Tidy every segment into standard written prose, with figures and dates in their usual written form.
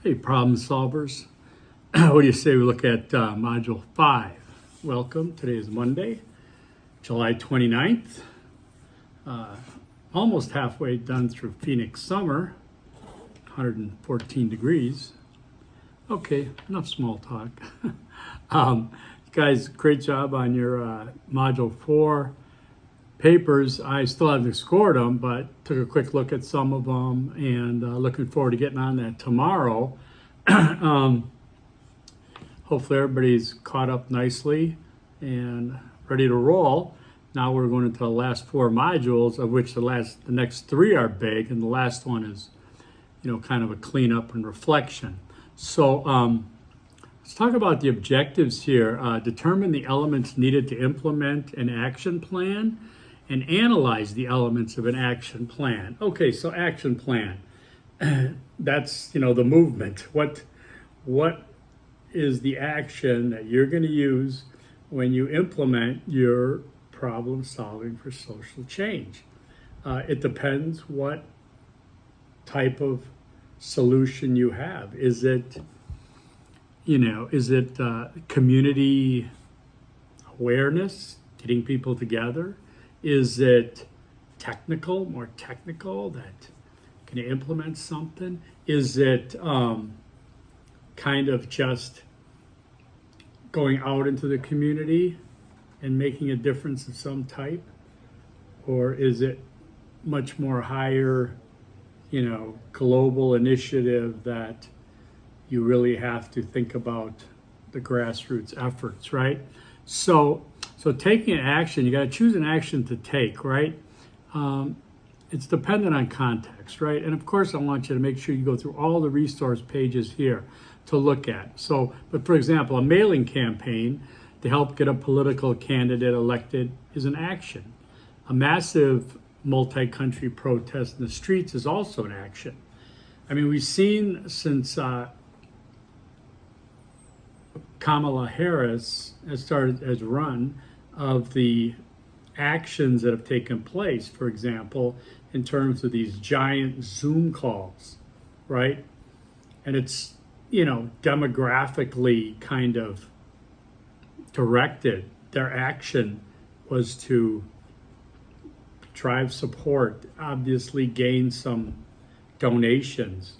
Hey, problem solvers. What do you say we look at Module 5? Welcome. Today is Monday, July 29th. Almost halfway done through Phoenix summer, 114 degrees. Okay, enough small talk. Guys, great job on your Module 4 papers. I still haven't scored them, but took a quick look at some of them and looking forward to getting on that tomorrow. Hopefully everybody's caught up nicely and ready to roll. Now we're going into the last 4 modules, of which the next 3 are big, and the last one is, kind of a cleanup and reflection. So let's talk about the objectives here. Determine the elements needed to implement an action plan and analyze the elements of an action plan. Okay, so action plan. That's, the movement. What is the action that you're going to use when you implement your problem solving for social change? It depends what type of solution you have. Is it community awareness, getting people together? Is it more technical, that can you implement something? Is it kind of just going out into the community and making a difference of some type? Or is it much more higher, global initiative that you really have to think about the grassroots efforts, right? So taking an action, you got to choose an action to take, right? It's dependent on context, right? And of course, I want you to make sure you go through all the resource pages here to look at. But for example, a mailing campaign to help get a political candidate elected is an action. A massive multi-country protest in the streets is also an action. I mean, we've seen since Kamala Harris has run of the actions that have taken place, for example, in terms of these giant Zoom calls, right? And it's, demographically kind of directed. Their action was to drive support, obviously gain some donations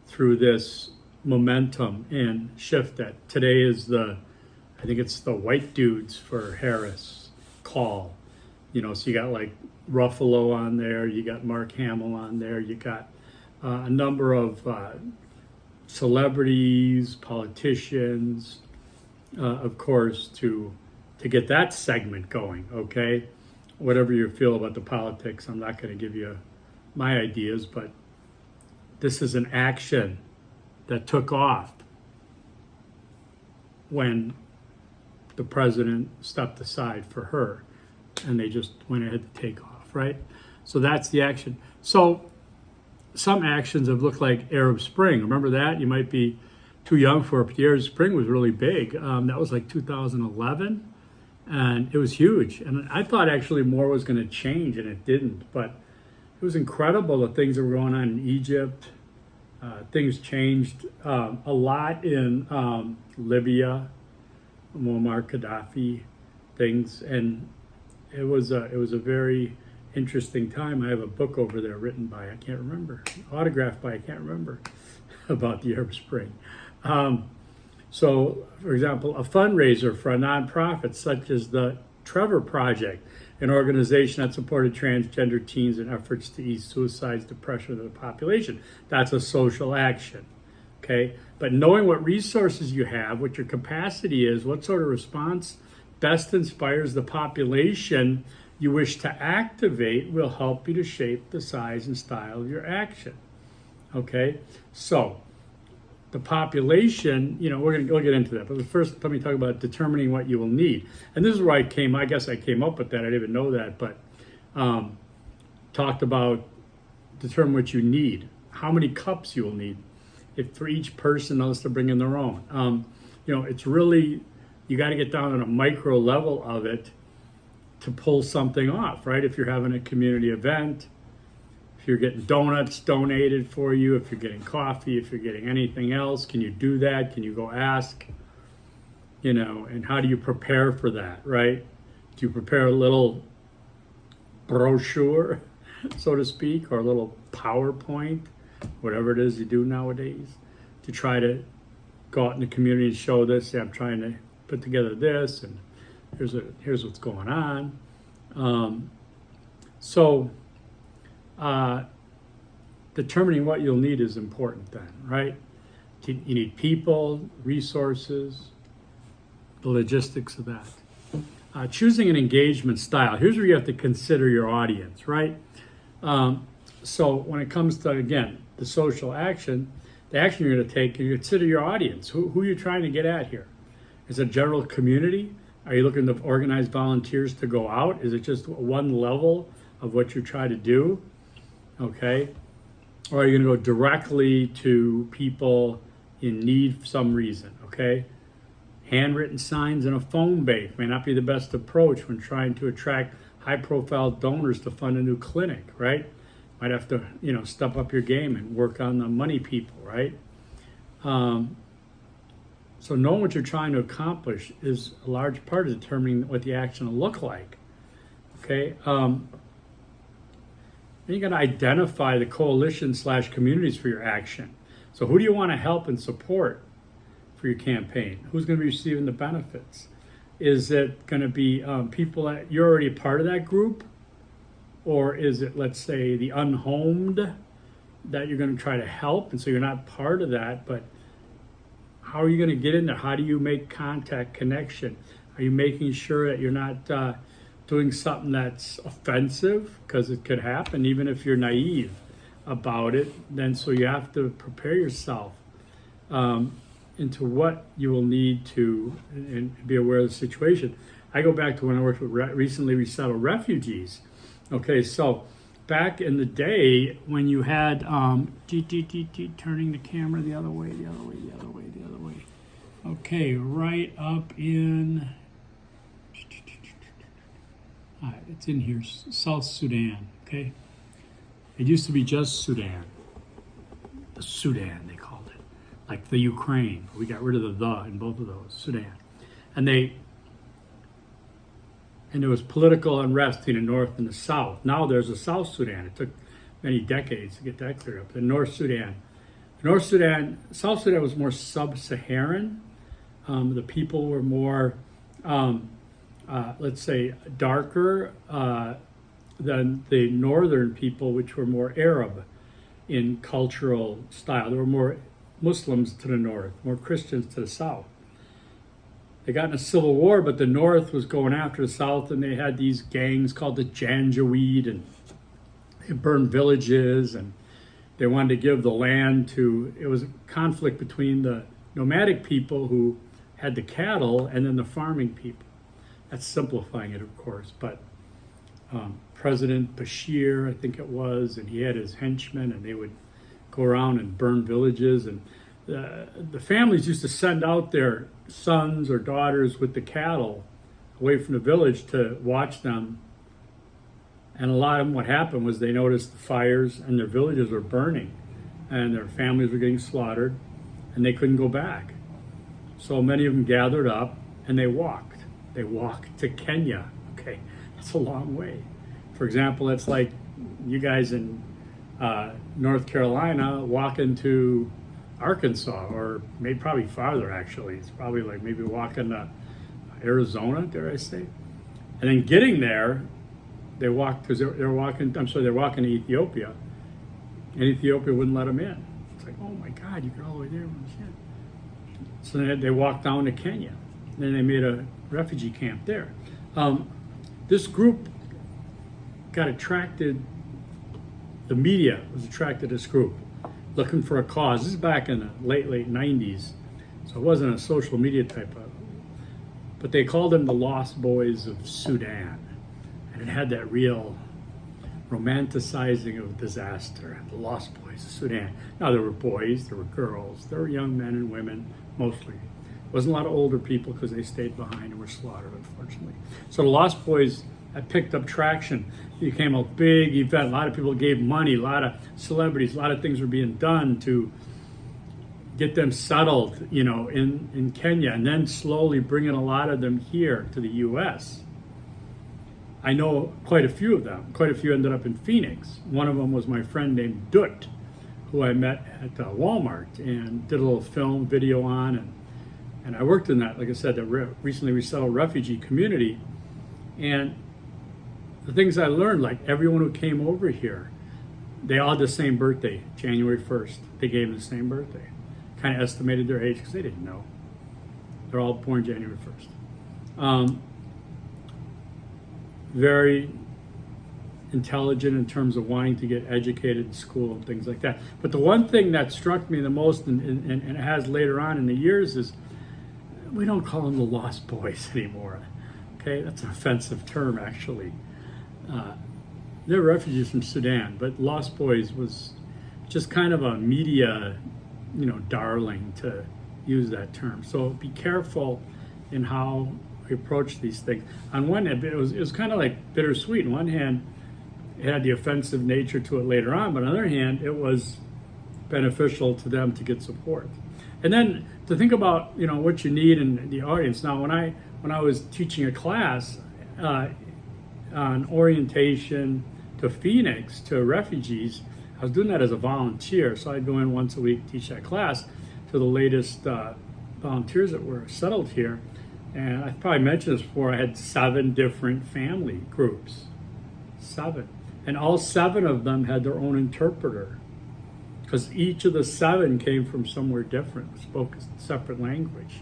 through this momentum and shift that today is I think it's the white dudes for Harris call. So you got like Ruffalo on there, you got Mark Hamill on there, you got a number of celebrities, politicians, of course, to get that segment going, okay? Whatever you feel about the politics, I'm not going to give you my ideas, but this is an action that took off when the president stepped aside for her, and they just went ahead to take off, right? So that's the action. So some actions have looked like Arab Spring. Remember that? You might be too young for it, but the Arab Spring was really big. That was like 2011, and it was huge. And I thought actually more was going to change, and it didn't. But it was incredible the things that were going on in Egypt. Things changed a lot in Libya, Muammar Gaddafi, things, and it was a very interesting time. I have a book over there written by I can't remember, autographed by I can't remember, about the Arab Spring. So, for example, a fundraiser for a nonprofit such as the Trevor Project, an organization that supported transgender teens in efforts to ease suicides, depression of the population. That's a social action, okay? But knowing what resources you have, what your capacity is, what sort of response best inspires the population you wish to activate will help you to shape the size and style of your action, okay? So the population, we'll get into that. But first, let me talk about determining what you will need. And this is where I came up with that. I didn't even know that, but talked about determine what you need, how many cups you will need. If for each person, unless they're bringing their own. It's really, you got to get down on a micro level of it to pull something off, right? If you're having a community event, If you're getting donuts donated for you, if you're getting coffee, if you're getting anything else, can you do that? Can you go ask? And how do you prepare for that, right? Do you prepare a little brochure, so to speak, or a little PowerPoint, whatever it is you do nowadays, to try to go out in the community and show this? Say, I'm trying to put together this, and here's what's going on. Determining what you'll need is important then, right? You need people, resources, the logistics of that. Choosing an engagement style. Here's where you have to consider your audience, right? So when it comes to, again, the social action, the action you're going to take, you consider your audience. Who are you trying to get at here? Is it a general community? Are you looking to organize volunteers to go out? Is it just one level of what you try to do? Okay. Or are you going to go directly to people in need for some reason? Okay. Handwritten signs and a phone bank may not be the best approach when trying to attract high-profile donors to fund a new clinic, right? Might have to, step up your game and work on the money people, right? So knowing what you're trying to accomplish is a large part of determining what the action will look like, okay? Then you got to identify the coalition/communities for your action. So who do you want to help and support for your campaign? Who's going to be receiving the benefits? Is it going to be people that you're already a part of that group? Or is it, let's say, the unhomed that you're going to try to help? And so you're not part of that, but how are you going to get in there? How do you make contact, connection? Are you making sure that you're not doing something that's offensive? Because it could happen, even if you're naive about it. Then so you have to prepare yourself into what you will need to and be aware of the situation. I go back to when I worked with recently resettled refugees. Okay, so back in the day when you had turning the camera the other way. Okay, right up in, it's in here, South Sudan, okay? It used to be just Sudan. The Sudan, they called it. Like the Ukraine. We got rid of the in both of those, Sudan. And there was political unrest in the north and the south. Now there's a South Sudan. It took many decades to get that cleared up. The South Sudan was more sub-Saharan. The people were more, let's say, darker than the northern people, which were more Arab in cultural style. There were more Muslims to the north, more Christians to the south. They got in a civil war, but the North was going after the South, and they had these gangs called the Janjaweed, and they burned villages, and they wanted to give the land to, it was a conflict between the nomadic people who had the cattle and then the farming people. That's simplifying it, of course, but President Bashir, I think it was, and he had his henchmen, and they would go around and burn villages, and the families used to send out their sons or daughters with the cattle away from the village to watch them. And a lot of them, what happened was they noticed the fires and their villages were burning and their families were getting slaughtered and they couldn't go back. So many of them gathered up and they walked. They walked to Kenya. Okay, that's a long way. For example, it's like you guys in North Carolina walking to Arkansas, or maybe probably farther actually. It's probably like maybe walking to Arizona, dare I say. And then getting there, they walked, because they're walking to Ethiopia, and Ethiopia wouldn't let them in. It's like, oh my God, you get all the way there. So they walked down to Kenya. Then they made a refugee camp there. This group got attracted, the media was attracted to this group, looking for a cause. This is back in the late 90s, so it wasn't a social media type of, but they called them the Lost Boys of Sudan. And it had that real romanticizing of disaster, the Lost Boys of Sudan. Now there were boys, there were girls, there were young men and women, mostly. There wasn't a lot of older people because they stayed behind and were slaughtered, unfortunately. So the Lost Boys that picked up traction. It became a big event. A lot of people gave money, a lot of celebrities, a lot of things were being done to get them settled, in Kenya, and then slowly bringing a lot of them here to the U.S. I know quite a few of them. Quite a few ended up in Phoenix. One of them was my friend named Dut, who I met at Walmart and did a little film video on, and I worked in that, like I said, the recently resettled refugee community. And the things I learned, like everyone who came over here, they all had the same birthday, January 1st. They gave them the same birthday. Kind of estimated their age because they didn't know. They're all born January 1st. Very intelligent in terms of wanting to get educated in school and things like that. But the one thing that struck me the most, and it has later on in the years, is we don't call them the Lost Boys anymore. Okay, that's an offensive term, actually. They're refugees from Sudan, but Lost Boys was just kind of a media, darling, to use that term. So be careful in how we approach these things. On one hand, it was kind of like bittersweet. On one hand, it had the offensive nature to it later on, but on the other hand, it was beneficial to them to get support. And then to think about, what you need in the audience. Now, when I was teaching a class on orientation to Phoenix, to refugees, I was doing that as a volunteer. So I'd go in once a week, teach that class to the latest volunteers that were settled here. And I probably mentioned this before, I had 7 different family groups. 7. And all 7 of them had their own interpreter, because each of the 7 came from somewhere different, spoke a separate language.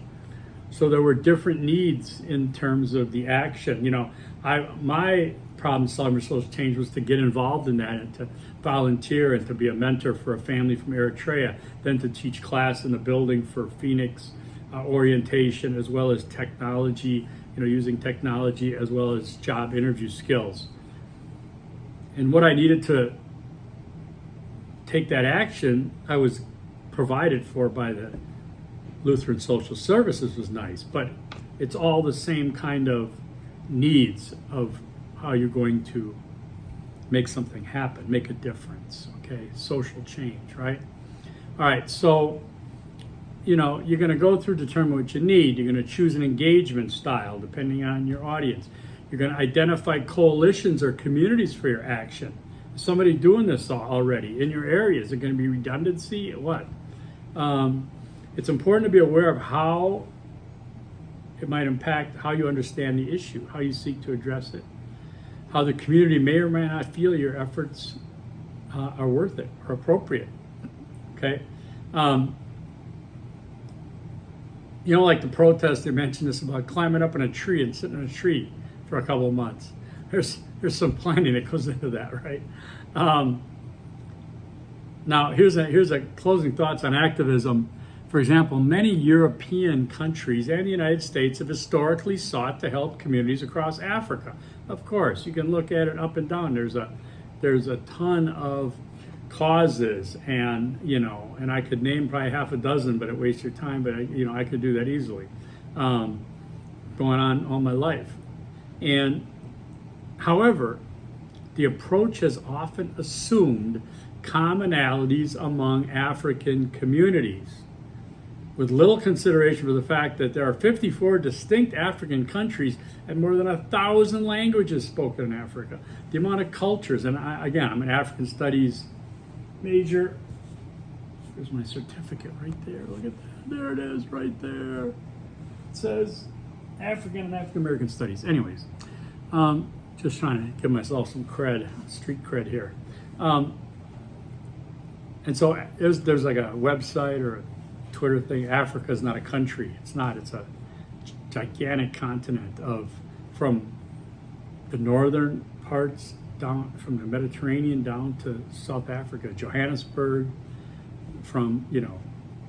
So there were different needs in terms of the action. My problem solving for social change was to get involved in that and to volunteer and to be a mentor for a family from Eritrea, then to teach class in the building for Phoenix orientation, as well as technology, using technology as well as job interview skills. And what I needed to take that action, I was provided for by the Lutheran Social Services, was nice, but it's all the same kind of needs of how you're going to make something happen, make a difference, okay? Social change, right? All right, so, you're going to go through, determine what you need. You're going to choose an engagement style depending on your audience. You're going to identify coalitions or communities for your action. Is somebody doing this already in your area? Is it going to be redundancy? What? It's important to be aware of how it might impact how you understand the issue, how you seek to address it, how the community may or may not feel your efforts are worth it or appropriate. Okay? Like the protest, they mentioned this about climbing up in a tree and sitting in a tree for a couple of months. There's some planning that goes into that, right? Now, here's a closing thoughts on activism. For example, many European countries and the United States have historically sought to help communities across Africa. Of course, you can look at it up and down. There's a ton of causes, and and I could name probably half a dozen, but it wastes your time. But I could do that easily, going on all my life. And however, the approach has often assumed commonalities among African communities, with little consideration for the fact that there are 54 distinct African countries and more than 1,000 languages spoken in Africa. The amount of cultures, and I'm an African studies major. There's my certificate right there. Look at that. There it is right there. It says African and African American Studies. Anyways, just trying to give myself some street cred here. And so there's like a website or a Twitter thing. Africa is not a country. It's not. It's a gigantic continent from the northern parts down from the Mediterranean down to South Africa, Johannesburg, from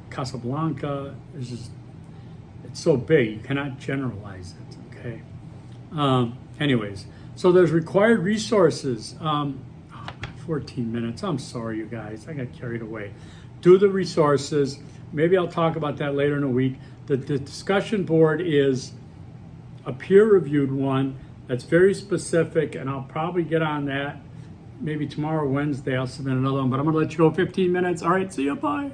Casablanca. It's so big you cannot generalize it. Okay. Anyways, so there's required resources. 14 minutes. I'm sorry, you guys. I got carried away. Do the resources. Maybe I'll talk about that later in a week. The discussion board is a peer-reviewed one That's very specific, and I'll probably get on that. Maybe tomorrow, Wednesday, I'll submit another one, but I'm going to let you go 15 minutes. All right, see you. Bye.